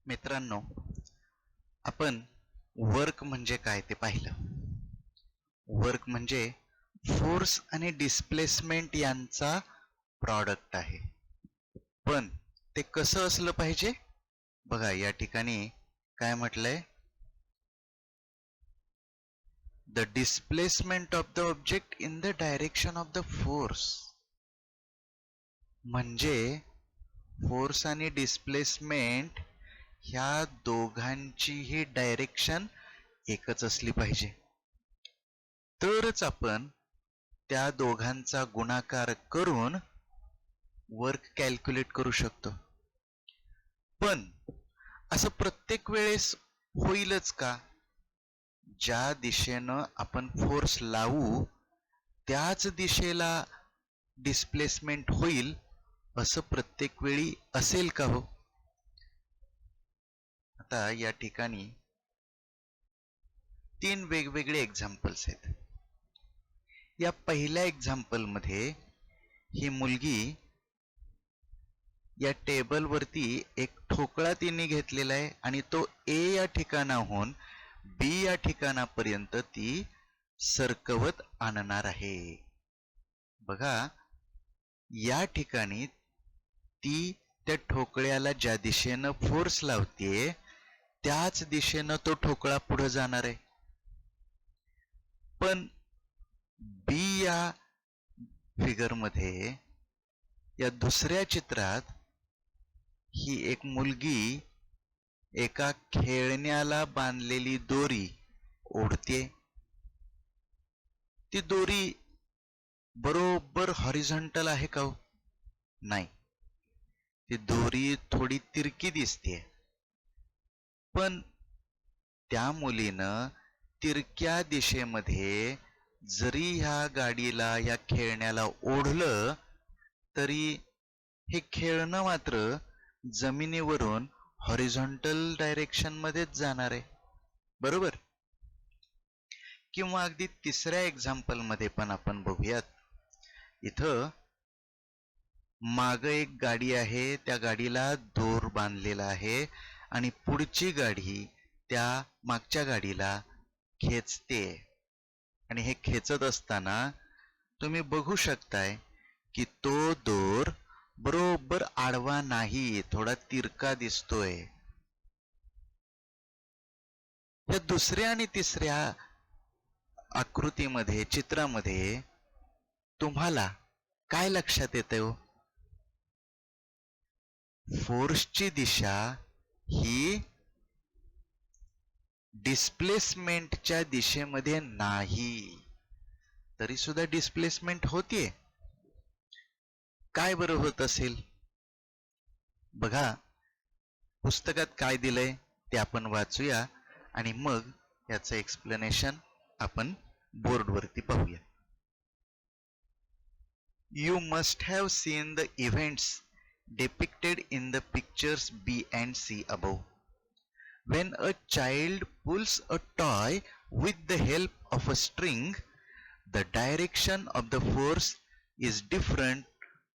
मित्रांनो, आपण वर्क म्हणजे काय ते पाहिलं. वर्क म्हणजे फोर्स आणि डिस्प्लेसमेंट यांचा प्रॉडक्ट आहे. पण ते कसं असलं पाहिजे? बघा, या ठिकाणी काय म्हटलंय? The displacement of the object in the direction of the force. म्हणजे फोर्स आणि डिस्प्लेसमेंट ह्या दोघांचीही डायरेक्शन एकच असली पाहिजे. तरच आपण त्या दोघांचा गुणाकार करून वर्क कॅल्क्युलेट करू शकतो. पण असं प्रत्येक वेळेस होईलच का? ज्या दिशेनं आपण फोर्स लावू त्याच दिशेला डिस्प्लेसमेंट होईल असं प्रत्येक वेळी असेल का हो? आता या ठिकाणी 3 वेगवेगळे एक्झाम्पल्स आहेत. या पहिल्या एक्झाम्पल मध्ये ही मुलगी या टेबल वरती एक ठोकळा तिने घेतलेला आहे आणि तो ए या ठिकाणाहून बी या ठिकाणापर्यंत ती सरकवत आणणार आहे. बघा, या ठिकाणी ती त्या ठोकळ्याला ज्या दिशेनं फोर्स लावते त्याच दिशेनं तो ठोकळा पुढे जाणार आहे. पण बी या फिगर मध्ये, या दुसऱ्या चित्रात, ही एक मुलगी एका खेळण्याला बांधलेली दोरी ओढते. ती दोरी बरोबर हॉरिझॉन्टल आहे का हो? नाही, ती दोरी थोडी तिरकी दिसते. पण त्या मुलीनं तिरक्या दिशेमध्ये जरी ह्या गाडीला, या खेळण्याला ओढलं तरी हे खेळणं मात्र जमिनीवरून हॉरिझॉन्टल डायरेक्शन मध्येच जाणार आहे, बरोबर? किंवा अगदी तिसऱ्या एक्झाम्पल मध्ये पण आपण बघूयात. इथं माग एक गाडी आहे, त्या गाडीला दोर बांधलेला आहे आणि पुढची गाडी त्या मागच्या गाडीला खेचते. आणि हे खेचत असताना तुम्ही बघू शकताय की तो दोर बरोबर आडवा नाही, थोडा तिरका दिसतोय. या दुसऱ्या आणि तिसऱ्या आकृतीमध्ये, चित्रामध्ये तुम्हाला काय लक्षात येतंय हो? फोर्सची दिशा ही डिस्प्लेसमेंटच्या दिशेमध्ये नाही, तरी सुद्धा डिस्प्लेसमेंट होतीये. काय बरं होत असेल? बघा, पुस्तकात काय दिलंय ते आपण वाचूया आणि मग याचं एक्सप्लेनेशन आपण बोर्डवरती पाहूया. You must have seen the events depicted in the pictures B and C above. When a child pulls a toy with the help of a string, the direction of the force is different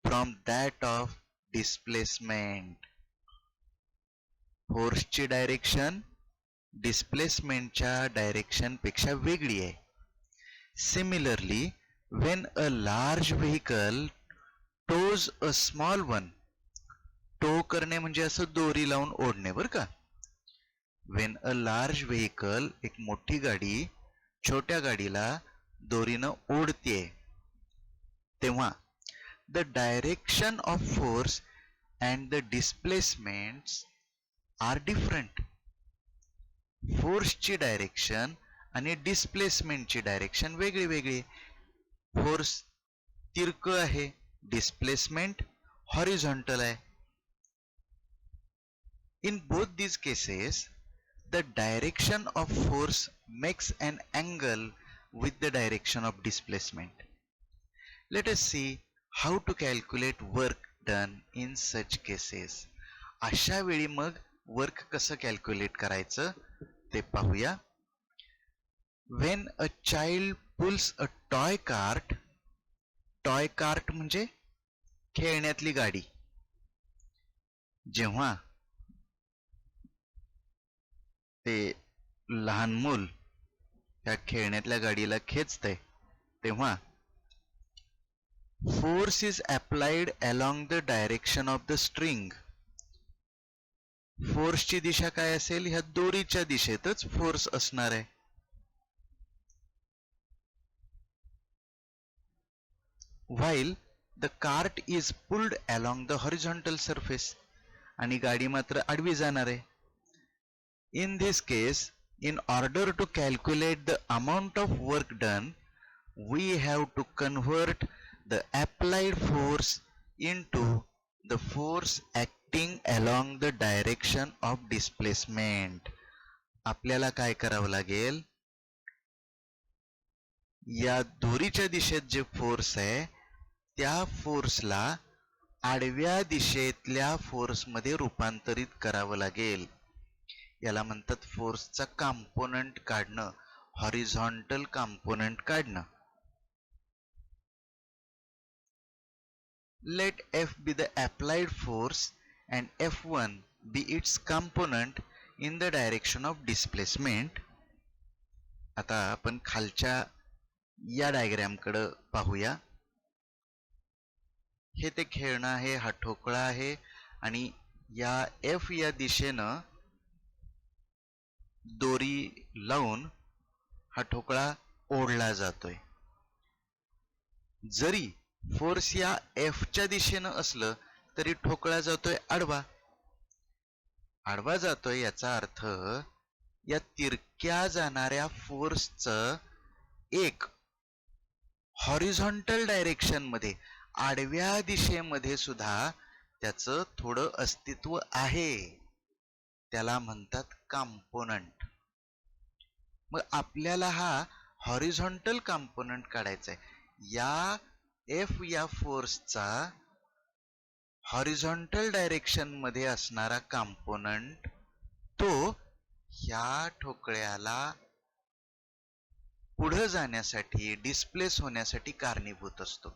from that of displacement. फोर्सची direction डिस्प्लेसमेंटच्या direction पेक्षा वेगळी आहे. Similarly, when a large vehicle tows a small one, टो करणे म्हणजे असं दोरी लावून ओढणे, बरं का? when a large vehicle, एक मोठी गाडी छोट्या गाडीला दोरीनं ओढते, तेव्हा the direction of force and the displacements are different. फोर्सची डायरेक्शन आणि डिस्प्लेसमेंटची डायरेक्शन वेगळी वेगळी. फोर्स तिरक आहे, डिस्प्लेसमेंट हॉरिझॉन्टल आहे. In both these cases, the direction of force makes an angle with the direction of displacement. Let us see how to calculate work done in such cases. अशा वेळी मग work कसं calculate करायचं ते पाहूया. When a child pulls a toy cart, toy cart म्हणजे खेळण्यातली गाडी. जेव्हा ते लहान मूल त्या खेळण्यातल्या गाडीला खेचतंय तेव्हा force is applied along the direction of the string. फोर्सची दिशा काय असेल? ह्या दोरीच्या दिशेतच फोर्स असणार आहे. while the cart is pulled along the horizontal surface. आणि गाडी मात्र आडवी जाणार आहे. In this case, in order to calculate the amount of work done, we have to convert the applied force into the force acting along the direction of displacement. आपल्याला काय करावं लागेल? या दोरीच्या दिशेत जे फोर्स आहे त्या फोर्सला आडव्या दिशेतल्या फोर्समध्ये रूपांतरित करावं लागेल. याला म्हणतात फोर्सचा कंपोनंट काढणं, हॉरिझॉन्टल कंपोनंट काढणं. Let F be the applied force and F1 be its component in the direction of displacement. आता आपण खालच्या या डायग्राम कडे पाहूया. हे ते खेळणं आहे, हा ठोकळा आहे आणि या F या दिशेनं दोरी लावून हा ठोकळा ओढला जातोय. जरी फोर्स या F च्या दिशेनं असलं तरी ठोकळा जातोय आडवा. आडवा जातोय याचा अर्थ या तिरक्या जाणाऱ्या फोर्सचं एक हॉरिझॉन्टल डायरेक्शन मध्ये, आडव्या दिशेमध्ये सुद्धा त्याचं थोडं अस्तित्व आहे. त्याला म्हणतात कंपोनंट. मग आपल्याला हा हॉरिझॉन्टल कंपोनंट काढायचा आहे. या F या फोर्सचा हॉरिझॉन्टल डायरेक्शन मध्ये असणारा कंपोनंट तो ह्या ठोकळ्याला पुढे जाण्यासाठी, डिस्प्लेस होण्यासाठी कारणीभूत असतो.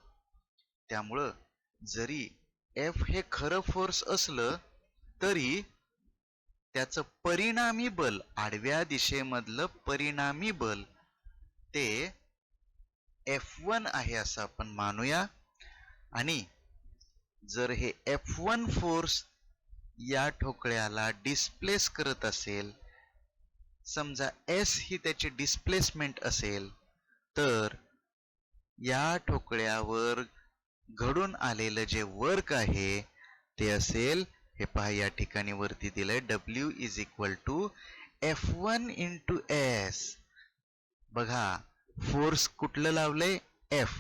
त्यामुळं जरी F हे खरं फोर्स असलं तरी त्याचं परिणामी बल, आडव्या दिशेमधलं परिणामी बल ते F1 आहे असं आपण मानूया. आणि जर हे F1 फोर्स या ठोकळ्याला डिस्प्लेस करत असेल, समजा S ही त्याची डिस्प्लेसमेंट असेल, तर या ठोकळ्यावर घडून आलेलं जे वर्क आहे ते असेल, हे पहा या ठिकाणी वरती दिलंय, W is equal to F1 into S. बघा फोर्स कुठलं लावलंय? F,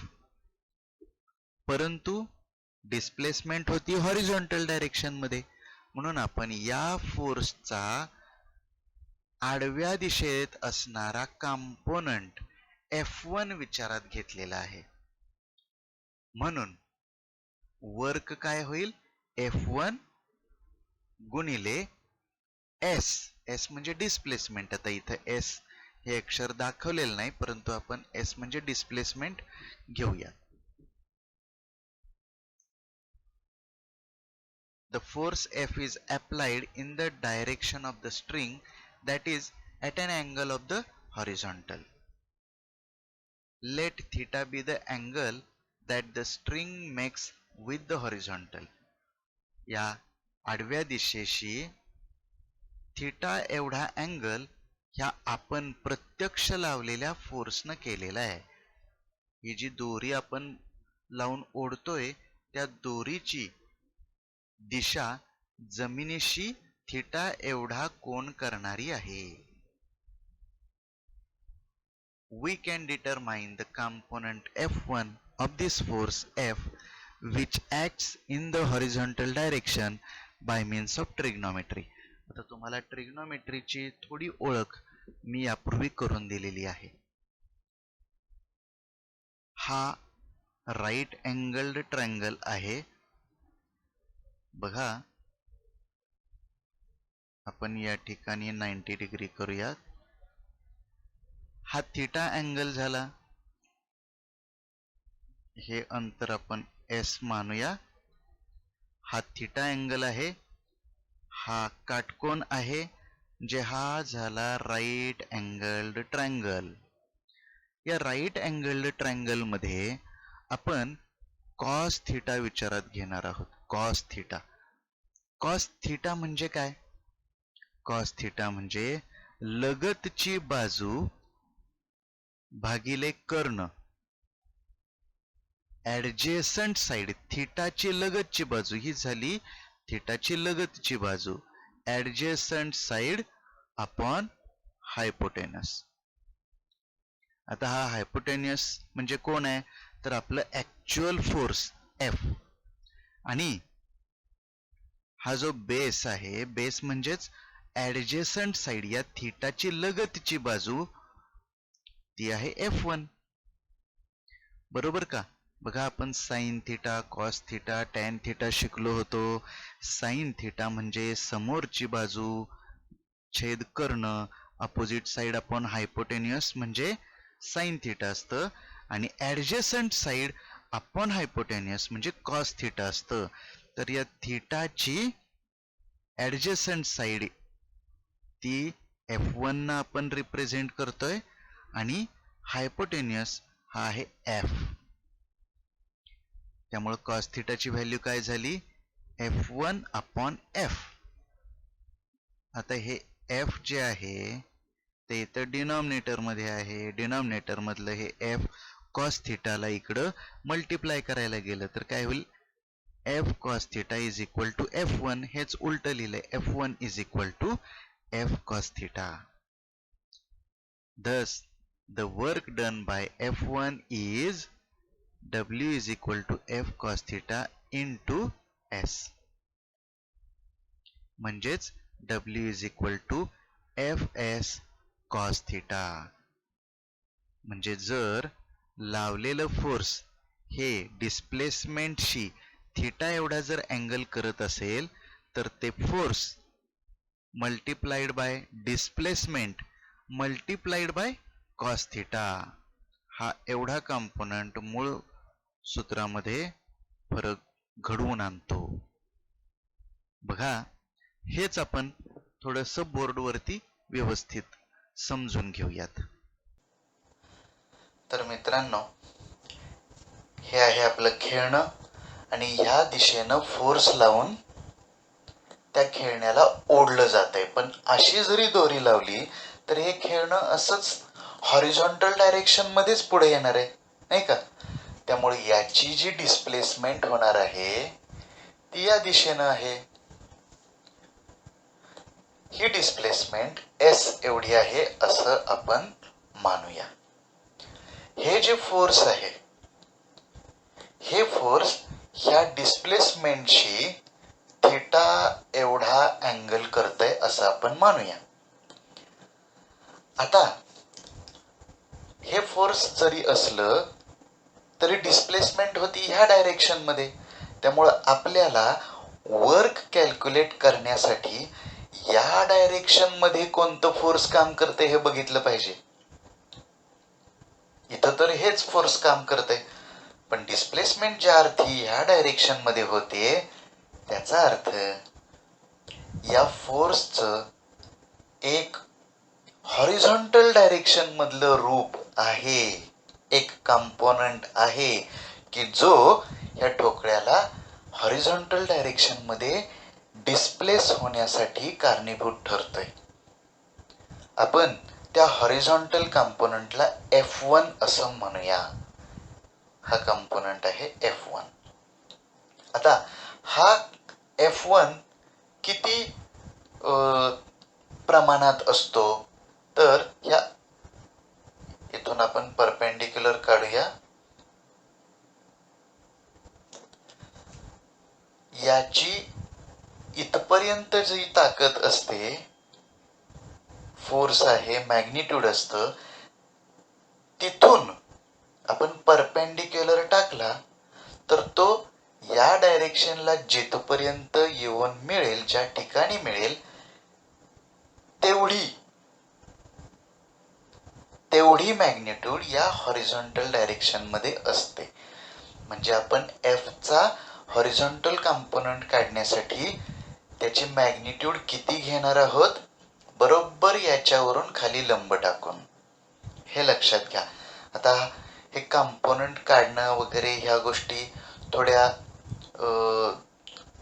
परंतु डिस्प्लेसमेंट होती हॉरिझॉन्टल डायरेक्शन मध्ये. म्हणून आपण या फोर्सचा आडव्या दिशेत असणारा कंपोनंट F1 विचारात घेतलेला आहे. म्हणून वर्क काय होईल? F1 गुणिले S. S म्हणजे डिस्प्लेसमेंट. आता इथं S हे अक्षर दाखवलेलं नाही, परंतु आपण S म्हणजे डिस्प्लेसमेंट घेऊया. The force F is applied in the direction of the string that is at an angle of the horizontal. Let theta be the angle that the string makes with the horizontal. या आडव्या दिशेशी theta एवढा angle ह्या आपण प्रत्यक्ष लावलेल्या फोर्सनं केलेला आहे. ही जी दोरी आपण लावून ओढतोय त्या दोरीची दिशा जमिनीशी थिटा एवढा कोन करणारी आहे. We can determine the component F1 of this force F which acts in the horizontal direction by means of trigonometry. आता तुम्हाला ट्रिग्नोमेट्रीची थोडी ओळख मी यापूर्वी करून दिलेली आहे. हा राईट अँगल्ड ट्रायंगल आहे. बघा आपण या ठिकाणी 90 डिग्री करूया. हा थिटा अँगल झाला. हे अंतर आपण S मानूया. हा थिटा अँगल आहे. हा काटकोन आहे म्हणजे हा झाला राईट अँगल्ड ट्रायंगल. या राईट अँगल्ड ट्रायंगल मध्ये आपण कॉस थिटा विचारात घेणार आहोत. Cos theta. कॉस थिटा म्हणजे काय? कॉस थिटा म्हणजे लगतची बाजू भागिले कर्ण. ऍडजेसंट साइड, थिटाची लगतची बाजू ही झाली थिटाची लगतची बाजू. Adjacent side upon hypotenuse. आता हा हायपोटेनियस म्हणजे कोण आहे? तर आपलं ऍक्च्युअल फोर्स एफ. आणि हा जो बेस आहे, बेस म्हणजेच ऍडजेसंट साइड, या थिटाची लगतची बाजू ती आहे F1. बरोबर का? बघा आपण sine theta, cos theta, tan theta शिकलो होतो. साइन थिटा म्हणजे समोरची बाजू छेद कर्ण, अपोजिट साइड अपॉन हायपोटेनियस म्हणजे साइन थिटा असतं. आणि ऍडजेसंट साइड अपॉन हायपोटेनियस म्हणजे कॉस थिटा असतं. तर या थिटाची ऍडजेसंट साइड ती F1 ना आपण रिप्रेझेंट करतोय आणि हायपोटेनियस हा आहे F. त्यामुळे कॉस थिटाची व्हॅल्यू काय झाली? F1 upon F. आता हे F जे आहे ते इथं डिनॉमिनेटर मध्ये आहे. डिनॉमिनेटर मधलं हे F कॉस थिटाला इकडं मल्टिप्लाय करायला गेलं तर काय होईल? F cos theta is equal to F1. हेच उलट लिहिलंय. F1 is equal to F cos theta. Thus, the work done by F1 is W is equal to F cos theta into S. म्हणजेच W is equal to Fs cos theta. म्हणजे जर लावलेलं force हे डिस्प्लेसमेंटशी theta एवढा जर angle करत असेल तर ते force multiplied by displacement multiplied by cos theta हा एवढा कंपोनंट मूळ सूत्रामध्ये फरक घडवून आणतो. बघा, हेच आपण थोडंसं बोर्डवरती व्यवस्थित समजून घेऊयात. तर मित्रांनो, हे आहे आपलं खेळणं आणि ह्या दिशेनं फोर्स लावून त्या खेळण्याला ओढलं जातंय. पण अशी जरी दोरी लावली तर हे खेळणं असंच हॉरिझॉन्टल डायरेक्शन मध्येच पुढे येणार आहे, नाही का? त्यामुळे याची जी डिस्प्लेसमेंट होणार आहे ती या दिशेनं आहे. ही डिस्प्लेसमेंट S एवढी आहे असं आपण मानूया. हे जे फोर्स आहे हे फोर्स ह्या डिस्प्लेसमेंटशी थिटा एवढा अँगल करतंय असं आपण मानूया. आता हे फोर्स जरी असलं तरी डिस्प्लेसमेंट होती ह्या डायरेक्शन मध्ये. त्यामुळं आपल्याला वर्क कॅल्क्युलेट करण्यासाठी या डायरेक्शन मध्ये कोणतं फोर्स काम करते हे बघितलं पाहिजे. इथं तर हेच फोर्स काम करते, पण डिस्प्लेसमेंट ज्या अर्थी ह्या डायरेक्शन मध्ये होते त्याचा अर्थ या फोर्सचं एक हॉरिझॉन्टल डायरेक्शन मधलं रूप आहे, एक कंपोनंट आहे की जो या ठोकळ्याला हॉरिझॉन्टल डायरेक्शन मध्ये डिस्प्लेस होण्यासाठी कारणीभूत ठरतोय. आपण त्या हॉरिझॉन्टल कंपोनंटला F1 असं म्हणूया. हा कंपोनंट आहे F1. आता हा F1 किती प्रमाणात असतो तर या इथून आपण परपेंडिक्युलर काढूया. याची इथपर्यंत जी ताकद असते, फोर्स आहे, मॅग्निट्यूड असतं, तिथून आपण परपेंडिक्युलर टाकला तर तो या डायरेक्शनला जिथपर्यंत येऊन मिळेल, ज्या ठिकाणी मिळेल तेवढी मॅग्निट्यूड या हॉरिझॉन्टल डायरेक्शन मध्ये असते. म्हणजे आपण Fचा हॉरिझॉन्टल कंपोनंट काढण्यासाठी त्याची मॅग्निट्यूड किती घेणार आहोत? बरोबर याच्यावरून खाली लंब टाकून. हे लक्षात घ्या. आता हे कंपोनंट काढणं वगैरे ह्या गोष्टी थोड्या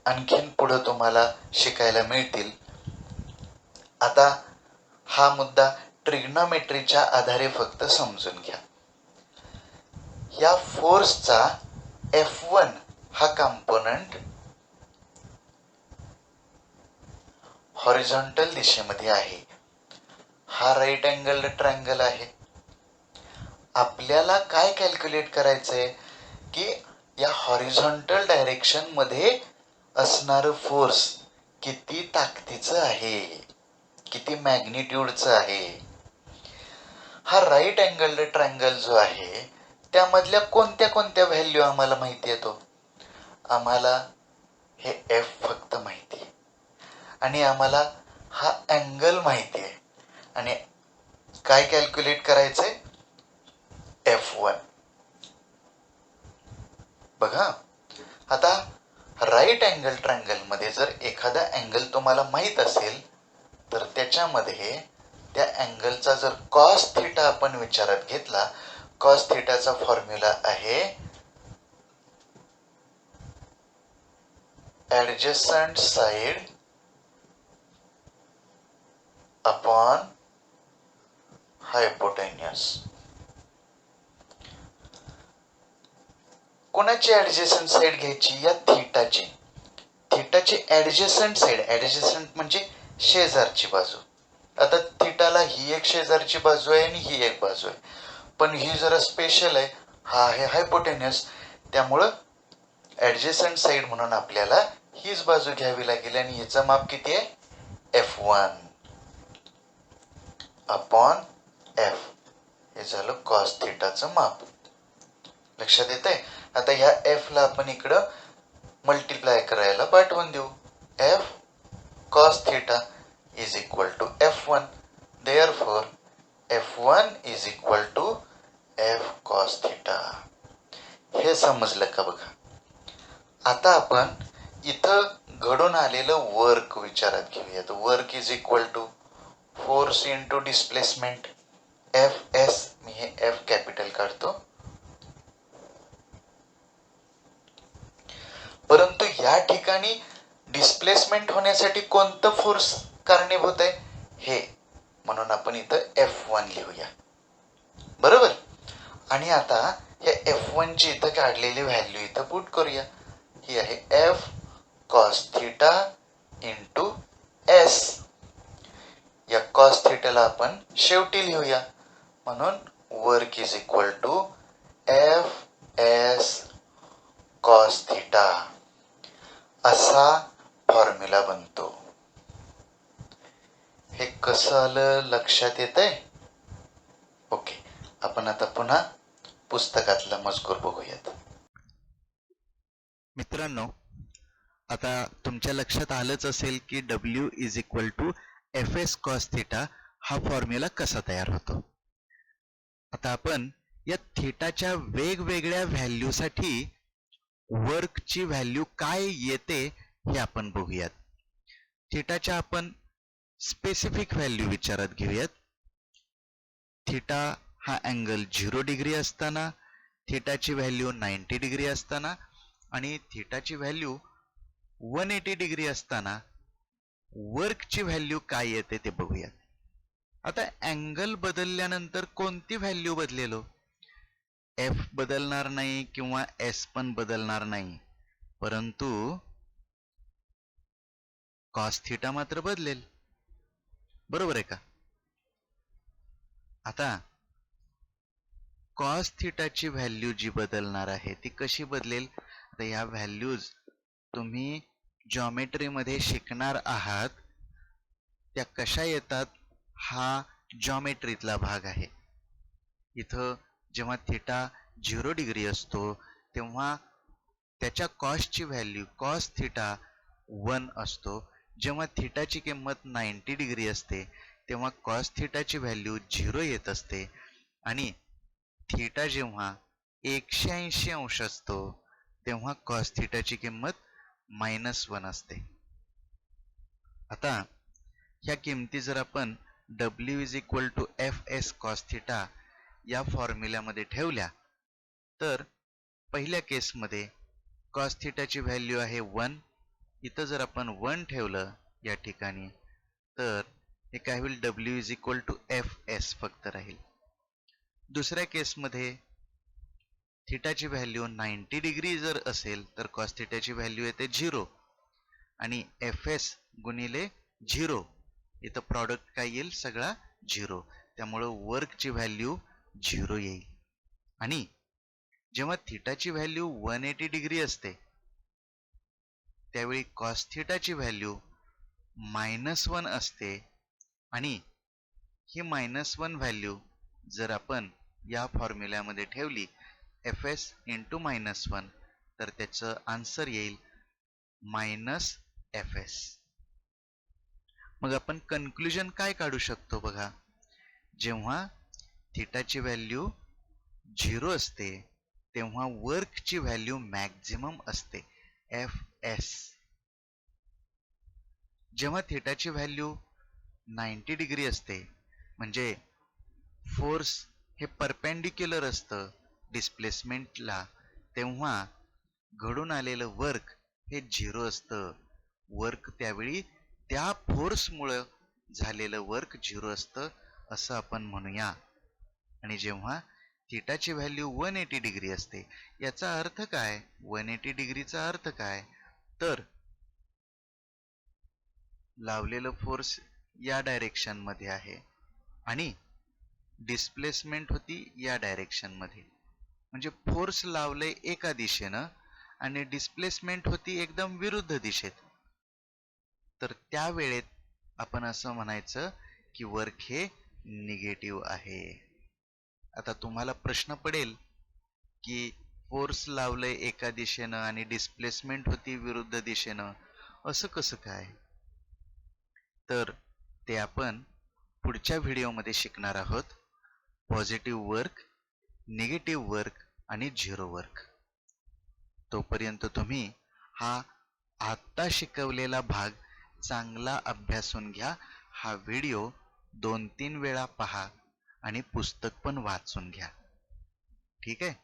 आणखीन पुढं तुम्हाला शिकायला मिळतील. आता हा मुद्दा ट्रिग्नोमेट्रीच्या आधारे फक्त समजून घ्या. या फोर्सचा F1 हा कंपोनंट हॉरिझॉन्टल दिशेमध्ये आहे. हा राईट अँगल ट्रायंगल आहे. आपल्याला काय कॅल्क्युलेट करायचंय की या हॉरिझॉन्टल डायरेक्शन मध्ये असणारं फोर्स किती ताकदीचं आहे, किती मॅग्निट्यूडचं आहे. हा राईट अँगल ट्रायंगल जो आहे त्यामधल्या कोणत्या कोणत्या व्हॅल्यू आम्हाला माहिती येतो. आम्हाला हे F फक्त माहिती आहे आणि आम्हाला हा अँगल माहिती आहे आणि काय कॅल्क्युलेट करायचंय F1. बघा आता राईट अँगल ट्रायंगल मध्ये जर एखादा अँगल तुम्हाला माहित असेल तर त्याच्यामध्ये त्या अँगलचा जर कॉस थिटा आपण विचारात घेतला, कॉस थिटाचा फॉर्म्युला आहे ऍडजसंट साइड अपॉन हायपोटेन्यूस. कोणाची ऍडजसंट साइड घ्यायची? या थिटाची. थिटाची ऍडजसंट साइड, ऍडजसंट म्हणजे शेजारची बाजू. आता थिटाला ही एक शेजारची बाजू आहे आणि ही एक बाजू आहे, पण ही जरा स्पेशल आहे. हा आहे हायपोटेन्यूस, त्यामुळं ऍडजसंट साइड म्हणून आपल्याला हीच बाजू घ्यावी लागेल आणि हिचं माप किती आहे F1 अपॉन F. हे झालं कॉस थिटाचं माप. लक्षात येत आहे. आता ह्या F ला आपण इकडं मल्टिप्लाय करायला पाठवून देऊ. F cos theta is equal to F1. Therefore, F1 is equal to F cos theta. हे समजलं का बघा. आता आपण इथं घडून आलेलं वर्क विचारात घेऊयात. Work is equal to force into displacement Fs. मी हे F कॅपिटल काढतो. परंतु या ठिकाणी डिस्प्लेसमेंट होण्यासाठी कोणतं फोर्स कारणीभूत आहे हे, म्हणून आपण इथं F1 लिहूया. बरोबर. आणि आता या F1 ची इथं काढलेली व्हॅल्यू इथं पुट करूया. ही आहे F cos theta into S. या cos थिटाला आपण शेवटी लिहूया, म्हणून work is equal to Fs cos theta असा फॉर्म्युला बनतो. हे कसं आलं लक्षात येत आहे? ओके, आपण आता पुन्हा पुस्तकातला मजकूर बघूयात. मित्रांनो, आता तुमच्या लक्षात आलंच असेल की W is equal to Fs cos theta हा फॉर्म्युला कसा तयार होतो. आता आपण या थिटाच्या वेगवेगळ्या व्हॅल्यूसाठी वर्कची व्हॅल्यू काय येते हे आपण बघूयात. थिटाच्या आपण स्पेसिफिक व्हॅल्यू विचारात घेऊयात. थिटा हा अँगल 0 डिग्री असताना, थिटाची व्हॅल्यू 90 डिग्री असताना आणि थिटाची व्हॅल्यू 180 डिग्री असताना वर्कची व्हॅल्यू काय येते ते बघूयात. आता अँगल बदलल्यानंतर कोणती व्हॅल्यू बदलेलो? F बदलणार नाही किंवा S पण बदलणार नाही, परंतु कॉस थिटा मात्र बदलेल. बरोबर आहे का? आता कॉस थिटाची व्हॅल्यू जी बदलणार आहे ती कशी बदलेल? आता या व्हॅल्यूज तुम्ही जॉमेट्रीमध्ये शिकणार आहात, त्या कशा येतात हा जॉमेट्रीतला भाग आहे. इथं जेव्हा थिटा 0 डिग्री असतो तेव्हा त्याच्या कॉसची व्हॅल्यू कॉस थिटा 1 असतो. जेव्हा थिटाची किंमत 90 डिग्री असते तेव्हा कॉस थिटाची व्हॅल्यू 0 येत असते आणि थिटा जेव्हा 180 अंश असतो तेव्हा कॉस थिटाची किंमत -1 असते. आता ह्या किमती जर आपण W is equal to FS cos theta या फॉर्म्युल्यामध्ये ठेवल्या तर पहिल्या केसमध्ये कॉस थिटाची व्हॅल्यू आहे 1. इथं जर आपण 1 ठेवलं या ठिकाणी तर हे काय होईल, W is equal to FS फक्त राहील. दुसऱ्या केसमध्ये थिटाची व्हॅल्यू 90 डिग्री जर असेल तर कॉस थिटाची व्हॅल्यू येते 0 आणि FS गुणिले 0, इथं प्रॉडक्ट काय येईल, सगळा 0. त्यामुळं वर्कची व्हॅल्यू 0 येईल. आणि जेव्हा थिटाची व्हॅल्यू 180 डिग्री असते त्यावेळी कॉस थिटाची व्हॅल्यू -1 असते आणि ही -1 व्हॅल्यू जर आपण या फॉर्म्युल्यामध्ये ठेवली FS इंटू -1 तर त्याचं आन्सर येईल -FS. मग आपण कन्क्लुजन काय काढू शकतो बघा, जेव्हा थिटाची व्हॅल्यू 0 असते तेव्हा वर्कची व्हॅल्यू मॅक्झिमम असते FS. जेव्हा थिटाची व्हॅल्यू 90 डिग्री असते म्हणजे फोर्स हे परपेंडिक्युलर असतं डिस्प्लेसमेंटला, तेव्हा घडून आलेलं वर्क हे 0 असतं. वर्क त्यावेळी त्या फोर्समुळं झालेलं वर्क 0 असतं असं आपण म्हणूया. आणि जेव्हा थिटाची व्हॅल्यू 180 डिग्री असते, याचा अर्थ काय, 180 डिग्रीचा अर्थ काय, तर लावलेलं फोर्स या डायरेक्शन मध्ये आहे आणि डिस्प्लेसमेंट होती या डायरेक्शन मध्ये. म्हणजे फोर्स लावले एका दिशेनं आणि डिस्प्लेसमेंट होती एकदम विरुद्ध दिशेत. तर त्या वेळेत आपण असं म्हणायचं की वर्क हे निगेटिव्ह आहे. आता तुम्हाला प्रश्न पडेल की फोर्स लावलंय एका दिशेनं आणि डिस्प्लेसमेंट होती विरुद्ध दिशेनं, असं कसं काय? तर ते आपण पुढच्या व्हिडिओमध्ये शिकणार आहोत. पॉझिटिव्ह वर्क, निगेटिव्ह वर्क आणि झिरो वर्क. तोपर्यंत तुम्ही हा आत्ता शिकवलेला भाग चांगला अभ्यासून घ्या. हा व्हिडिओ 2-3 वेळा पहा आणि पुस्तक पण वाचून घ्या. ठीक आहे.